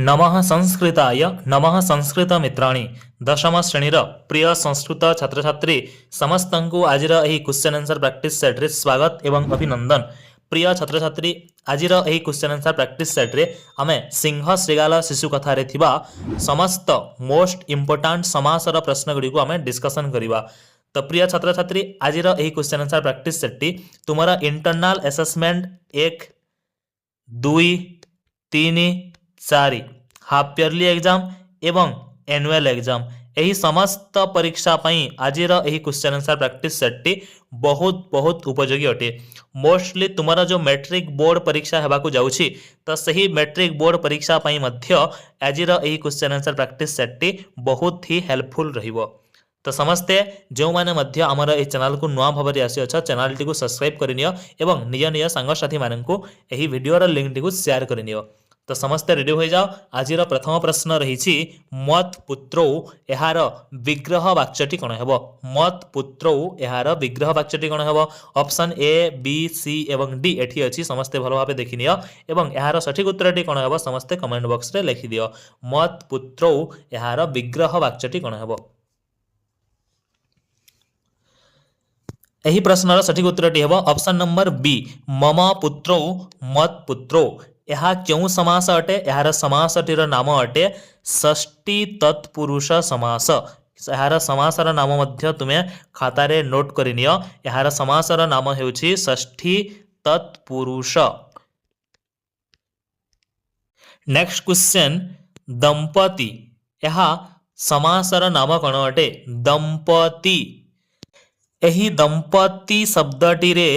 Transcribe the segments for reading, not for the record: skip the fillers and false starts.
नमः संस्कृताय नमः संस्कृत मित्राणि दशम श्रेणीर प्रिय संस्कृत छात्र छात्री समस्त को आज क्वेश्चन आंसर प्रैक्टिस सेट रे स्वागत एवं अभिनंदन। प्रिय छात्र छात्री आज क्वेश्चन आंसर प्रैक्टिस सेट रे आमे सिंह श्रीगाल शिशु कथा रे थिबा समस्त मोस्ट इंपोर्टेंट समासर प्रश्न गुडी को आमे डिस्कशन करिबा। तो प्रिय छात्र छात्री आज क्वेश्चन आंसर प्रैक्टिस सेट टी तुम्हारा internal assessment 1 2 3 4 half yearly exam एवं एनुअल एग्जाम यही समस्त परीक्षा पई आजिर यही क्वेश्चन आंसर प्रैक्टिस सेट टी बहुत बहुत उपयोगी अटे। मोस्टली तुम्हारा जो मैट्रिक बोर्ड परीक्षा हेबाकु जाउछि तो सही मैट्रिक बोर्ड परीक्षा पई मध्य आजिर यही क्वेश्चन आंसर प्रैक्टिस सेट टी बहुत ही हेल्पफुल रहिबो। तो समस्ते जो माने मध्य आमर ए चैनल को नुआ भाव आसी अच्छा चैनल टी को सब्सक्राइब करनियो एवं निज निज सांगसाथी मानन को एही वीडियोर लिंक टी को शेयर करनियो। तो समस्ते रेडी हो जाओ। आजिर प्रथम प्रश्न रही मत पुत्रौ एहार विग्रह वाक्यटी कौन हेबो। मत पुत्रौ एहार विग्रह वाक्यटी कौन हेबो। ऑप्शन ए बी सी एवं डी एठी अछि समस्ते भलो भाबे देखि नियो एवं एहार सठिक उत्तरटी कौन हेबो समस्ते कमेंट बॉक्स रे लिखि दियो। मत पुत्रौ एहार विग्रह वाक्यटी कौन हेबो। एही प्रश्नर सठिक उत्तरटी हेबो ऑप्शन नंबर बी मम पुत्रौ मत पुत्रौ। यह क्यों समास अटे। यार समासटीर नाम अटे षष्ठी तत्पुरुष समास। यार समासर नाम मध्य तुमे खातारे नोट करिनियो। यार समासर नाम हेउछि षष्ठी तत्पुरुष। नेक्स्ट क्वेश्चन दंपति यह समासर नाम कौन अटे। दंपति एही दंपति शब्दटी रे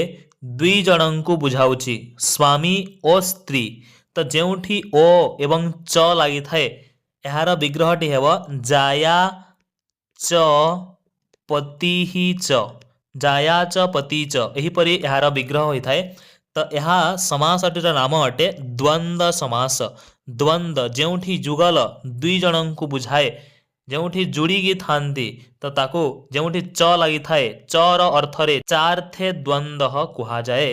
दुई जन को बुझाऊची स्वामी और स्त्री। तो जेउठी ओ एवं च लगी थाए यार विग्रहटी हेबो जाया च पति ही च। जाया च पति च एही परि यार विग्रह होई थाए। तो यह समासटीर नाम अटे द्वंद्व समास। द्वंद्व जेउठी जुगल दुई जन को बुझाए जेउठी जुड़ीकी थांती तो ताको जेउठी च लगी थाए चर अर्थरे चार्थे द्वंद्व कुहा जाए।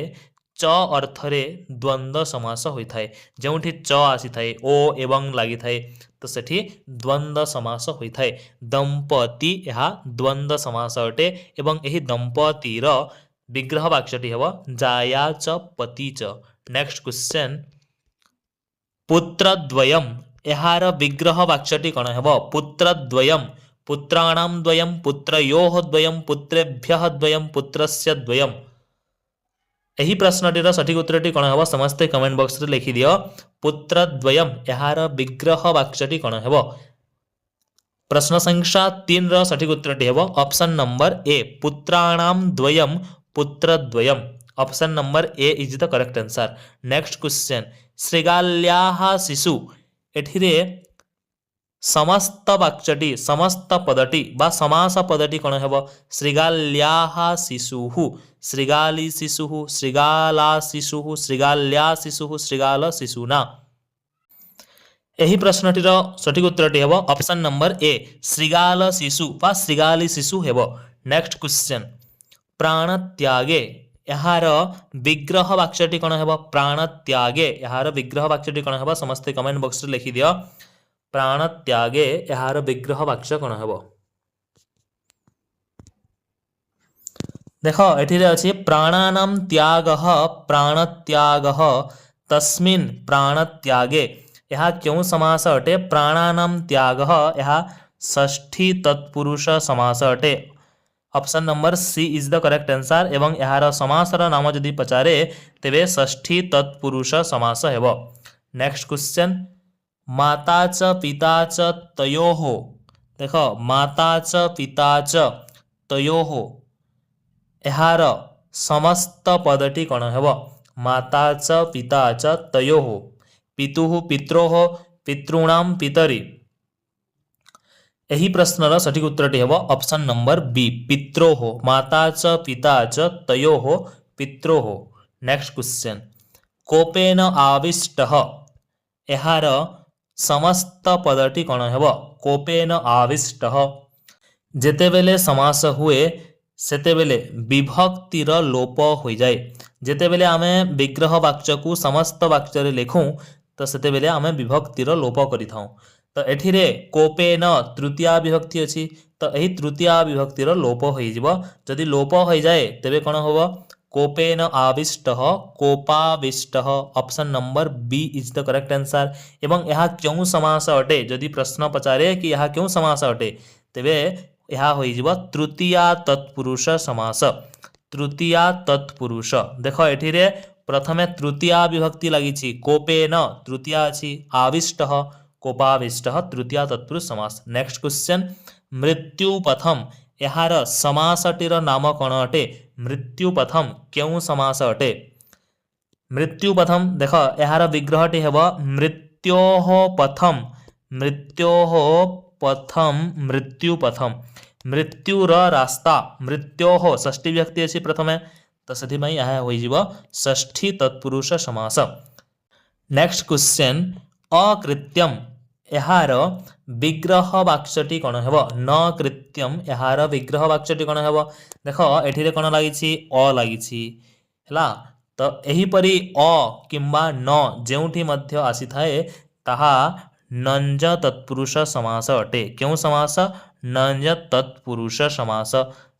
च अर्थरे द्वंद्व समास होई थाए। जेउठी च आसी थाए ओ एवं लगी थाए तो सेठी द्वंद्व समास होई थाए। दंपति यह द्वंद्व समास अटे एवं एही दंपतिर विग्रह वाक्यटी हेबो जाया च पति च। नेक्स्ट क्वेश्चन पुत्रद्वयम् यार विग्रह वाक्यटी कौन हेबो। पुत्रद्वयम् पुत्राणां द्वयम् पुत्रयोः द्वयम् पुत्रेभ्यः द्वयम् पुत्रस्य द्वयम्। एही प्रश्नटीर सठिक उत्तरटी कौन हेबो समस्ते कमेंट बॉक्स रे लिखि दियो। पुत्रद्वयम् यार विग्रह वाक्यटी कौन हेबो। प्रश्न संख्या 3 रो सठिक उत्तरटी हेबो ऑप्शन नंबर ए पुत्राणां द्वयम् पुत्रद्वयम्। Option number A is the correct answer. Next question श्रीगाल्याः शिशु एठिरे समस्त वाक्यटी समस्त पदटी बा समास पदटी कौन हेबो। श्रीगाल्याः शिशुः श्रीगाली शिशुः श्रीगाला शिशुः श्रीगाल्या शिशुः श्रीगाल शिशुना। एही प्रश्नटीर सठिक उत्तरटी हेबो ऑप्शन नंबर ए श्रीगाल शिशु बा श्रीगाली शिशु हेबो। नेक्स्ट क्वेश्चन प्राणत्यागे यार विग्रह वाक्यटी कौन हेबो। प्राणत्यागे यार विग्रह वाक्यटी कौन हेबो समस्ते कमेंट बॉक्स रे लिखि दियो। प्राणत्यागे यार विग्रह वाक्य कौन हेबो। देखो एठी रे अछि प्राणानां त्यागः प्राणत्यागः तस्मिन् प्राणत्यागे। यह क्यों समास अटे। प्राणानां त्यागः यह षष्ठी तत्पुरुष समास अटे। Option number C is the correct answer एवं यार समासर नाम जदि पचारे तेबे षष्ठी तत्पुरुष समास हेबो। नेक्स्ट क्वेश्चन माता च पिता च तयोः। देखो माता च पिता च तयोः यार समस्त पदटी कौन हेबो। माता च पिता च तयोः पितुः पित्रोः पितॄणां पितरि। एही प्रश्नर सठिक उत्तरटी हेबो ऑप्शन नंबर बी पित्रोः माता च पिता च तयोः पित्रोः। नेक्स्ट क्वेश्चन कोपेन आविष्टः यार समस्त पदटी कौन हेबो। कोपेन आविष्टः जेतेबेले समास हुए सेतेबेले विभक्तिर लोप हो जाए। जेतेबेले आमे विग्रह वाक्य को समस्त वाक्य रे लिखूं तो सेते बेले आमे विभक्तिर लोप करिथाउ। तो एठिरे कोपेन तृतीया विभक्ति अछि, तो एही तृतीया विभक्तिर लोप होई जिवो। जदि लोप होई जाए तेबे कोन होबो? कोपेन आविष्टः कोपाविष्टः। Option number B is the correct answer. एवं यह क्यों समास अटे? जदि प्रश्न पचारे कि यह क्यों समास अटे तेबे यह होई जिवो तृतीया तत्पुरुष समास। तृतीया तत्पुरुष देख एठिरे प्रथमे तृतीया विभक्ति लगी कोपेन तृतीया अछि, आविष्टः कोपाविष्टः तृतीया तत्पुरुष समास। नेक्स्ट क्वेश्चन मृत्युपथम यार समासटीर नाम कौन अटे? मृत्युपथम क्यों समास अटे? मृत्युपथम देख यार विग्रहटी हेब मृत्योः पथम। मृत्योः पथम मृत्युपथम। मृत्युर रास्ता मृत्योः षष्ठी विभक्ति अछि प्रथमे, तो से यह हो षष्ठी तत्पुरुष समास। नेक्स्ट क्वेश्चन अकृत्यम यार विग्रह वाक्यटी कौन हेब? न कृत्यम यार विग्रह वाक्यटी कौन हेब? देख एठिरे कौन लगी अ लगी है, तो एहीपरि अ किंबा न जेउठी मध्य आसी थाए ताहा नंज तत्पुरुष समास अटे। क्यों समास? नंज तत्पुरुष समास।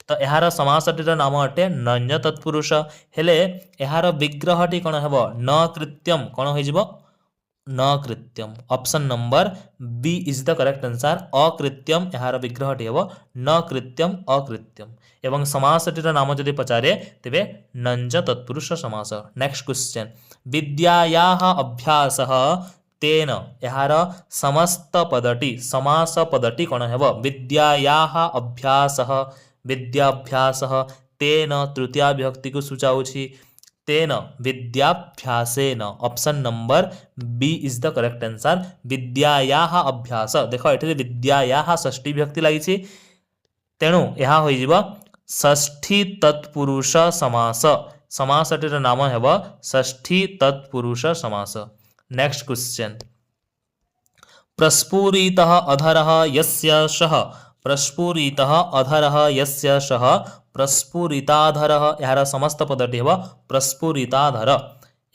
तो यार समासटीर नाम अटे नंज तत्पुरुष। हेले यार विग्रहटी कौन हेब? न कृत्यम कौन हो जिवो? न कृत्यम। Option number B is the correct answer. अकृत्यम यार विग्रहटी हेब न कृत्यम अकृत्यम। एवं समासटीर नाम जदि पचारे तेबे नंज तत्पुरुष समास। नेक्स्ट क्वेश्चन विद्यायाः अभ्यासः तेन यार समस्त पदटी समास पदटी कौन हेब? विद्यायाः अभ्यासः विद्याभ्यासः तेन तृतीया विभक्ति को सूचाउछि, तेन विद्याभ्यासेन। Option number B is the correct answer. विद्यायाः अभ्यास देख एठी विद्यायाः षष्ठी विभक्ति लगी, तेणु यह हो षष्ठी तत्पुरुष समास। समासटीर नाम हेब षष्ठी तत्पुरुष समास। नेक्स्ट क्वेश्चन प्रस्फुरितः अधरः यस्य सः। प्रस्फुरितः अधरः यस्य सः प्रस्फुरिताधरः यार समस्त पदटी हेब प्रस्फुरिताधर।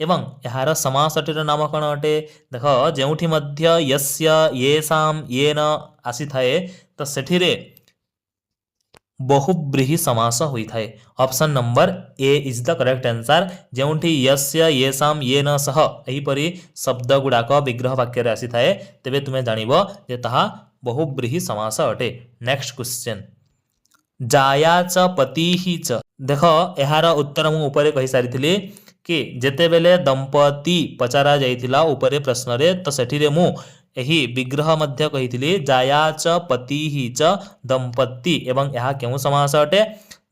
एवं यार समासटीर नाम कौन अटे? देख जेउठी मध्य यस्य येषाम येन आसी थाए तो सेठिरे बहुब्रीहि समास होई थाए। Option number A is the correct answer. जेउठी यस्य येषाम येन सह एहीपरि शब्द गुड़ाक विग्रह वाक्य आसी थाए तेबे तुमे जानिबो जे ताहा बहुब्रीहि समास अटे। नेक्स्ट क्वेश्चन जाया च पतिः च देख यार उत्तर मु ऊपर कहि सारिथिली कि जेतेबेले दंपति पचारा जाइथिला ऊपर प्रश्न रे तो सेठिरे मु एही विग्रह मध्य कहिथिली जाया च पतिः च दंपति। एवं यह क्यों समास अटे?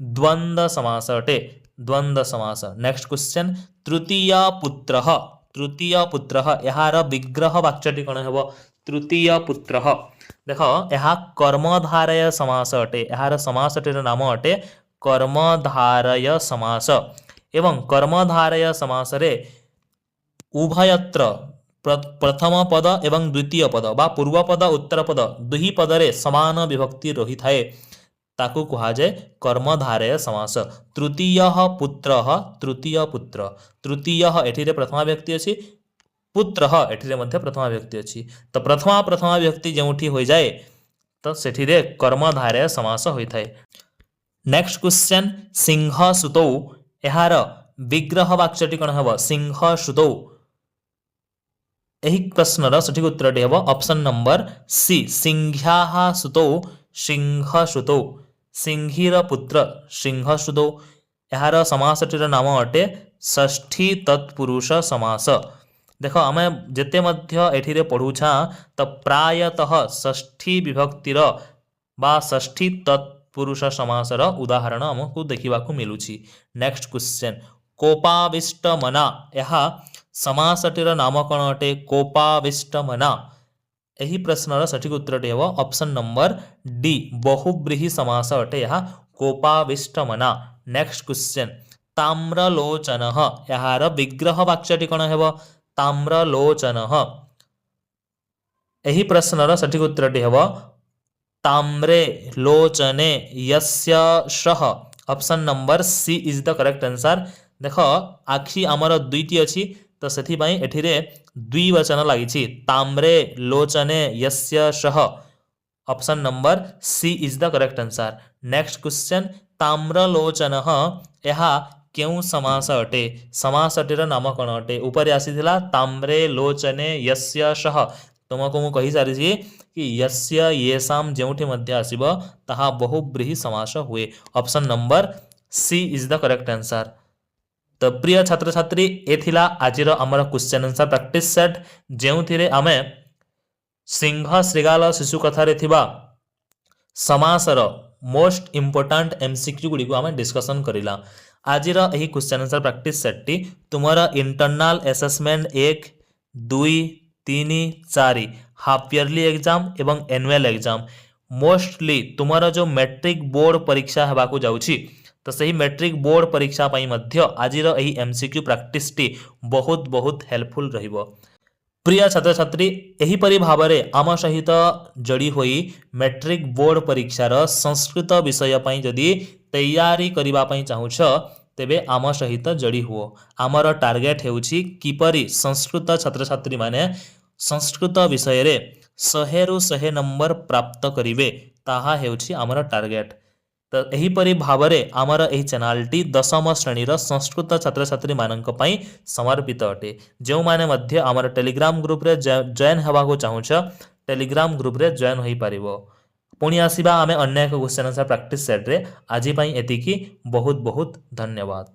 द्वंद्व समास अटे। द्वंद्व समास। नेक्स्ट क्वेश्चन तृतीय पुत्रः। तृतीय पुत्रः यार विग्रह वाक्यटी कौन हेब? तृतीय पुत्रः देख यह कर्मधारय समास अटे। यार समासटीर नाम अटे कर्मधारय समास। एवं कर्मधारय समास रे उभयत्र प्रथम पद एवं द्वितीय पद बा पूर्व पद उत्तर पद दुही पदरे समान विभक्ति रही थाए ताकू कहा जाए कर्मधारय समास। तृतीय पुत्रः तृतीय पुत्र। तृतीय एठिरे प्रथमा व्यक्ति अछि, पुत्रः एठिरे मध्य प्रथमा व्यक्ति अछि। तो प्रथमा व्यक्ति जेउठी हो जाए तो सेठिरे कर्मधारय समास होई थाए। नेक्स्ट क्वेश्चन सिंह सुतौ यार विग्रह वाक्यटी कौन हेब? सिंह सुतौ। एही प्रश्नर सठिक उत्तरटी हेब ऑप्शन नंबर सी सिंह्याः सुतौ सिंह सुतौ। सिंहीर पुत्र सिंह सुतौ। यार समासटीर नाम अटे षष्ठी तत्पुरुष समास। देख आम जेते मध्य एठिरे पढ़ुछा तो प्रायतः षष्ठी विभक्तिर बा षष्ठी तत्पुरुष समासर उदाहरण आमको देखा मिलूची। नेक्स्ट क्वेश्चन कोपाविष्टमना यह समासटीर नाम कौन अटे? कोपाविष्टमना। यही प्रश्नर सठिक उत्तरटी हेब ऑप्शन नंबर डी बहुब्रीहि समास अटे यह कोपाविष्टमना। नेक्स्ट क्वेश्चन ताम्रलोचनः यार विग्रह वाक्यटी कौन हेब? ताम्रलोचनः। यही प्रश्नर सठिक उत्तरटी हेब ताम्रे लोचने यस्य सः। Option number C is the correct answer. देख आखि आमर दुईटी अच्छी तो सेथिपाई एठिरे द्विवचन लागिछि ताम्रे लोचने यस्य सह option number C is the correct answer. Next question ताम्रलोचनः यहा केउ समास अटे समासटीर नाम कौन अटे ऊपर आसीथिला ताम्रे लोचने यस्य सह तुमको मु कहि सारिछि कि यस्य येसाम जेउठी मध्य आसीबो ताहा बहुब्रीहि समास हुए option number C is the correct answer. तो प्रिय छात्र छात्री एथिला आजिर हमर क्वेश्चन आंसर प्रैक्टिस सेट जेउथिरे आमे सिंह श्रीगाल शिशु कथारे थिबा समासर मोस्ट इंपोर्टेंट एमसीक्यू गुडी को आमे डिस्कशन करिला। आजिर एही क्वेश्चन आंसर प्रैक्टिस सेट टी तुमरा internal assessment 1 2 3 4 half yearly exam एवं एनुअल एग्जाम मोस्टली तुमरा जो मैट्रिक बोर्ड परीक्षा हेबाकू जाउछि तो सही मैट्रिक बोर्ड परीक्षा पाई मध्य आजिर एही एमसीक्यू प्रैक्टिस टी बहुत बहुत हेल्पफुल रहिबो। प्रिय छात्र छात्री एहीपरि भावरे आम सहित जड़ी होई मैट्रिक बोर्ड परीक्षार संस्कृत विषय पाई जदि तैयारी करिबा पाई चाहुछ तेबे आम सहित जड़ी हुओ। आमर टार्गेट हेउछि किपरि संस्कृत छात्र छात्री माने संस्कृत विषय रे 100 रु 100 नंबर प्राप्त करिवे ताहा हेउछि आमर टार्गेट। तो एहीपरि भावरे आमर एही चैनलटी 10म श्रेणीर संस्कृत छात्र छात्री मानक पई समर्पित अटे। जो माने मध्य आमर टेलीग्राम ग्रुप रे जॉइन हेबाको चाहुछ टेलीग्राम ग्रुप रे जॉइन होई परिबो। पुणी आसीबा आमे अन्य एक क्वेश्चन आंसर प्रैक्टिस सेट रे आजि पई एतिकी बहुत बहुत धन्यवाद।